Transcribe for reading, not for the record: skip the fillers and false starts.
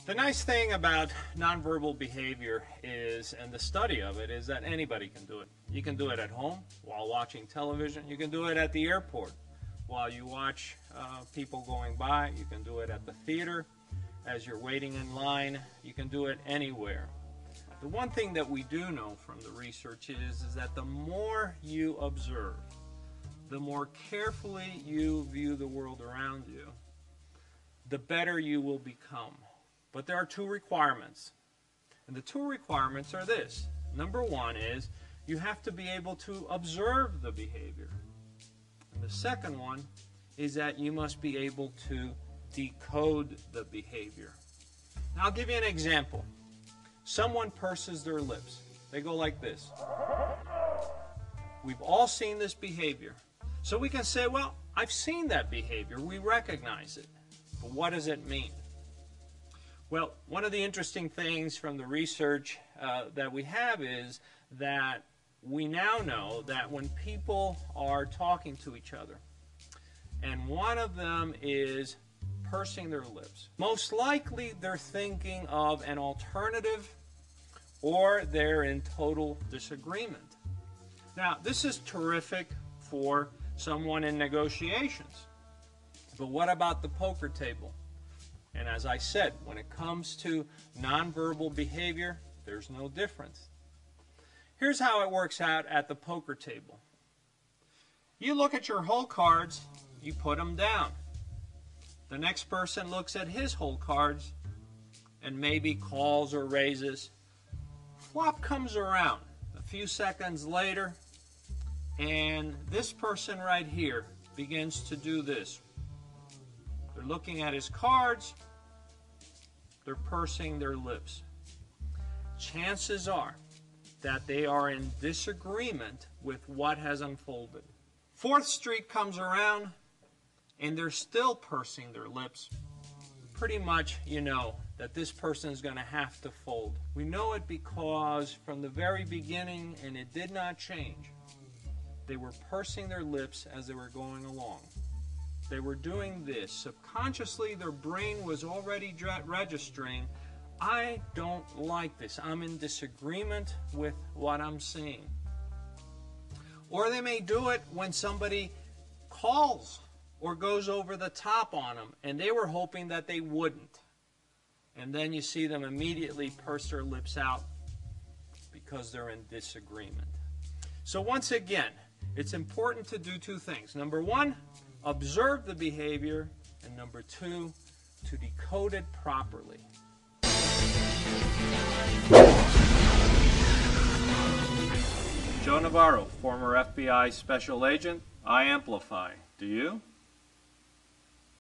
The nice thing about nonverbal behavior is, and the study of it, is that anybody can do it. You can do it at home while watching television. You can do it at the airport while you watch people going by. You can do it at the theater as you're waiting in line. You can do it anywhere. The one thing that we do know from the research is that the more you observe, the more carefully you view the world around you, the better you will become. But there are two requirements. And the two requirements are this. Number one is you have to be able to observe the behavior. And the second one is that you must be able to decode the behavior. Now, I'll give you an example. Someone purses their lips. They go like this. We've all seen this behavior. So we can say, well, I've seen that behavior. We recognize it. But what does it mean? Well, one of the interesting things from the research that we have is that we now know that when people are talking to each other and one of them is pursing their lips, most likely they're thinking of an alternative or they're in total disagreement. Now, this is terrific for someone in negotiations. But what about the poker table? And as I said, when it comes to nonverbal behavior, there's no difference. Here's how it works out at the poker table. You look at your whole cards, you put them down. The next person looks at his whole cards and maybe calls or raises. Flop comes around a few seconds later, and this person right here begins to do this. They're looking at his cards, they're pursing their lips. Chances are that they are in disagreement with what has unfolded. Fourth streak comes around, and they're still pursing their lips. Pretty much you know that this person is going to have to fold. We know it because from the very beginning, and it did not change, they were pursing their lips as they were going along. They were doing this. Subconsciously, their brain was already registering, I don't like this. I'm in disagreement with what I'm seeing. Or they may do it when somebody calls or goes over the top on them, and they were hoping that they wouldn't. And then you see them immediately purse their lips out because they're in disagreement. So once again, it's important to do two things. Number one, observe the behavior, and number two, to decode it properly. Joe Navarro, former FBI special agent. I amplify. Do you?